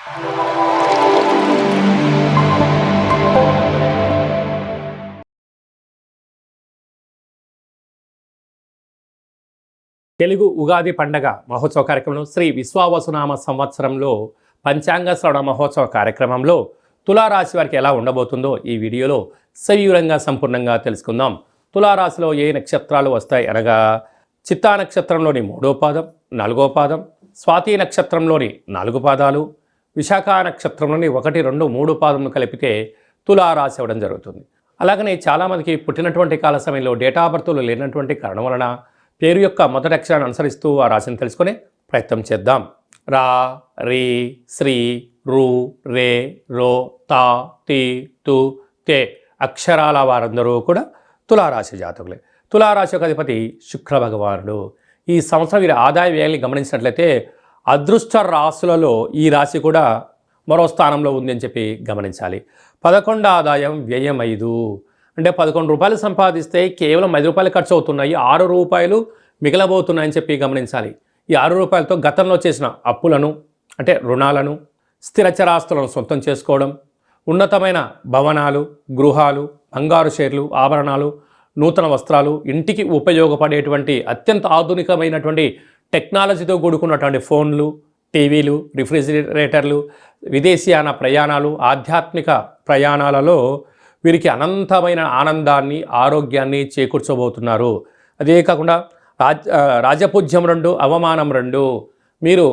తెలుగు ఉగాది పండగ మహోత్సవ కార్యక్రమంలో శ్రీ విశ్వావసునామ సంవత్సరంలో పంచాంగ శ్రవణ మహోత్సవ కార్యక్రమంలో తులారాశి వారికి ఎలా ఉండబోతుందో ఈ వీడియోలో సవివరంగా సంపూర్ణంగా తెలుసుకుందాం. తులారాశిలో ఏ నక్షత్రాలు వస్తాయి అనగా చిత్తా నక్షత్రంలోని 3వ పాదం, 4వ పాదం, స్వాతి నక్షత్రంలోని 4 పాదాలు, విశాఖ నక్షత్రంలోని 1, 2, 3 పాదములు కలిపితే తులారాశి అవ్వడం జరుగుతుంది. అలాగనే చాలామందికి పుట్టినటువంటి కాల సమయంలో డేటా బర్త్లు లేనటువంటి కారణం వలన పేరు యొక్క మొదటి అక్షరాన్ని అనుసరిస్తూ ఆ రాశిని తెలుసుకునే ప్రయత్నం చేద్దాం. రా, రీ, శ్రీ, రు, రే, రో, తా, తి, తు, తే అక్షరాల వారందరూ కూడా తులారాశి జాతకులే. తులారాశి యొక్క అధిపతి శుక్ర భగవానుడు. ఈ సంవత్సరం వీరి ఆదాయ వ్యయాన్ని గమనించినట్లయితే అదృష్ట రాశులలో ఈ రాశి కూడా మరో స్థానంలో ఉంది అని చెప్పి గమనించాలి. 11 ఆదాయం, వ్యయం 5. అంటే 11 రూపాయలు సంపాదిస్తే కేవలం 5 రూపాయలు ఖర్చు అవుతున్నాయి, 6 రూపాయలు మిగలబోతున్నాయని చెప్పి గమనించాలి. ఈ 6 రూపాయలతో గతంలో చేసిన అప్పులను అంటే రుణాలను, స్థిరచరాస్తులను సొంతం చేసుకోవడం, ఉన్నతమైన భవనాలు, గృహాలు, బంగారు షేర్లు, ఆభరణాలు, నూతన వస్త్రాలు, ఇంటికి ఉపయోగపడేటువంటి అత్యంత ఆధునికమైనటువంటి టెక్నాలజీతో కూడుకున్నటువంటి ఫోన్లు, టీవీలు, రిఫ్రిజిరేటర్లు, విదేశీయాన ప్రయాణాలు, ఆధ్యాత్మిక ప్రయాణాలలో వీరికి అనంతమైన ఆనందాన్ని, ఆరోగ్యాన్ని చేకూర్చబోతున్నారు. అదే కాకుండా రాజపూజ్యం 2, అవమానం 2. మీరు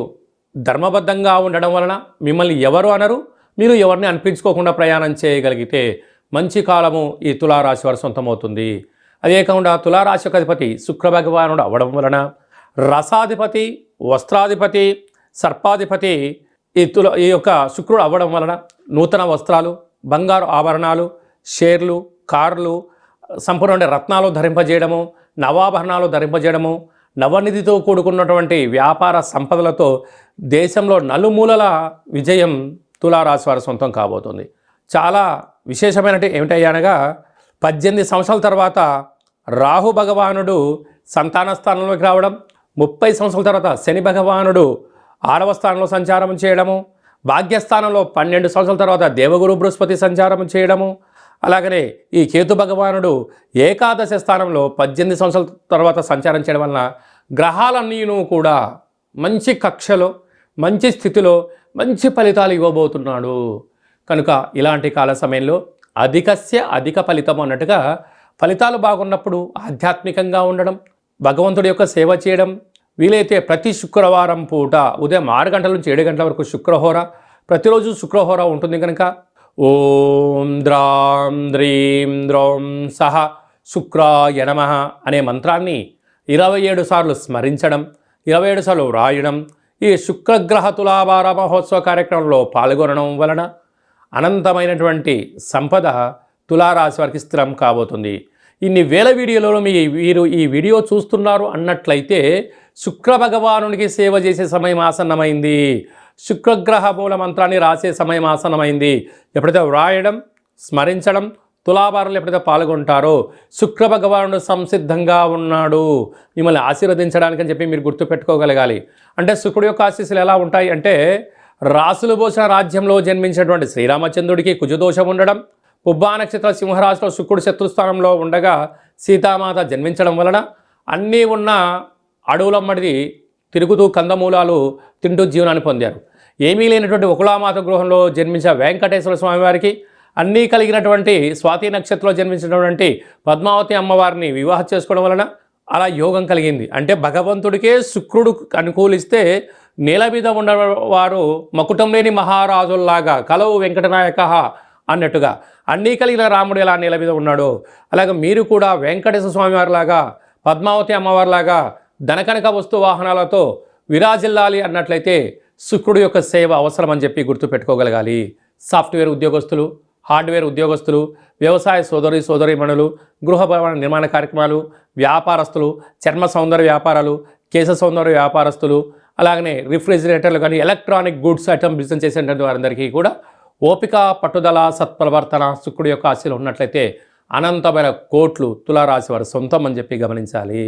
ధర్మబద్ధంగా ఉండడం వలన మిమ్మల్ని ఎవరు అనరు, మీరు ఎవరిని అనిపించుకోకుండా ప్రయాణం చేయగలిగితే మంచి కాలము ఈ తులారాశి వారు సొంతమవుతుంది. అదే కాకుండా తులారాశి యొక్క అధిపతి శుక్ర భగవానుడు అవ్వడం వలన రసాధిపతి, వస్త్రాధిపతి, సర్పాధిపతి ఈ యొక్క శుక్రుడు అవ్వడం వలన నూతన వస్త్రాలు, బంగారు ఆభరణాలు, షేర్లు, కార్లు, సంపూర్ణ రత్నాలు ధరింపజేయడము, నవాభరణాలు ధరింపజేయడము, నవనిధితో కూడుకున్నటువంటి వ్యాపార సంపదలతో దేశంలో నలుమూలల విజయం తులారాశి వారి సొంతం కాబోతుంది. చాలా విశేషమైనది ఏమిటయ్యనగా 18 సంవత్సరాల తర్వాత రాహు భగవానుడు సంతాన స్థానంలోకి రావడం, 30 సంవత్సరాల తర్వాత శని భగవానుడు 6వ స్థానంలో సంచారం చేయడము, భాగ్యస్థానంలో 12 సంవత్సరాల తర్వాత దేవగురు బృహస్పతి సంచారం చేయడము, అలాగనే ఈ కేతు భగవానుడు ఏకాదశ స్థానంలో 18 సంవత్సరాల తర్వాత సంచారం చేయడం వలన గ్రహాలన్నీను కూడా మంచి కక్షలో, మంచి స్థితిలో మంచి ఫలితాలు ఇవ్వబోతున్నాడు. కనుక ఇలాంటి కాల సమయంలో అధికస్య అధిక ఫలితం అన్నట్టుగా ఫలితాలు బాగున్నప్పుడు ఆధ్యాత్మికంగా ఉండడం, భగవంతుడి యొక్క సేవ చేయడం, వీలైతే ప్రతి శుక్రవారం పూట ఉదయం 6 గంటల నుంచి 7 గంటల వరకు శుక్రహోర, ప్రతిరోజు శుక్రహోర ఉంటుంది కనుక ఓం ద్రాం ద్రీం ద్రౌం సహ శుక్రాయ నమః అనే మంత్రాన్ని 27 సార్లు స్మరించడం, 27 సార్లు వ్రాయడం, ఈ శుక్రగ్రహ తులాభార మహోత్సవ కార్యక్రమంలో పాల్గొనడం వలన అనంతమైనటువంటి సంపద తులారాశి వారికి స్థిరం కాబోతుంది. ఇన్ని వేల వీడియోలలో వీరు ఈ వీడియో చూస్తున్నారు అన్నట్లయితే శుక్ర భగవానునికి సేవ చేసే సమయం ఆసన్నమైంది, శుక్రగ్రహ మూల మంత్రాన్ని రాసే సమయం ఆసన్నమైంది. ఎప్పుడైతే వ్రాయడం, స్మరించడం, తులాభారంలో ఎప్పుడైతే పాల్గొంటారో శుక్ర భగవానుడు సంసిద్ధంగా ఉన్నాడు మిమ్మల్ని ఆశీర్వదించడానికి అని చెప్పి మీరు గుర్తుపెట్టుకోగలగాలి. అంటే శుక్రుడి యొక్క ఆశీస్సులు ఎలా ఉంటాయి అంటే రాసులు పోసిన రాజ్యంలో జన్మించినటువంటి శ్రీరామచంద్రుడికి కుజదోషం ఉండడం, పుబ్బా నక్షత్ర సింహరాశిలో శుక్రుడు శత్రుస్థానంలో ఉండగా సీతామాత జన్మించడం వలన అన్నీ ఉన్న అడవులమ్మడిది తిరుగుతూ కందమూలాలు తింటూ జీవనాన్ని పొందారు. ఏమీ లేనటువంటి ఒకలామాత గృహంలో జన్మించిన వెంకటేశ్వర స్వామి వారికి అన్నీ కలిగినటువంటి స్వాతి నక్షత్రంలో జన్మించినటువంటి పద్మావతి అమ్మవారిని వివాహం చేసుకోవడం వలన అలా యోగం కలిగింది. అంటే భగవంతుడికే శుక్రుడు అనుకూలిస్తే నేల మీద ఉన్నవారు మకుటం లేని మహారాజుల్లాగా కలవు వెంకటనాయక అన్నట్టుగా అన్నీ కలిగిన రాముడు ఎలా నేల మీద ఉన్నాడో అలాగే మీరు కూడా వెంకటేశ్వర స్వామి వారిలాగా, పద్మావతి అమ్మవారిలాగా ధనకనక వస్తు వాహనాలతో విరాజిల్లాలి అన్నట్లయితే శుక్రుడు యొక్క సేవ అవసరం అని చెప్పి గుర్తుపెట్టుకోగలగాలి. సాఫ్ట్వేర్ ఉద్యోగస్తులు, హార్డ్వేర్ ఉద్యోగస్తులు, వ్యవసాయ సోదరీమణులు, గృహ భవన నిర్మాణ కార్యక్రమాలు, వ్యాపారస్తులు, చర్మ సౌందర్య వ్యాపారాలు, కేశ సౌందర్య వ్యాపారస్తులు, అలాగనే రిఫ్రిజిరేటర్లు కానీ ఎలక్ట్రానిక్ గూడ్స్ ఐటమ్ బిజినెస్ చేసేటువంటి వారందరికీ కూడా ఓపిక, పట్టుదల, సత్ప్రవర్తన శుక్రుడి యొక్క ఆశీస్సులు ఉన్నట్లయితే అనంతమైన కోట్లు తులారాశి వారి సొంతం అని చెప్పి గమనించాలి.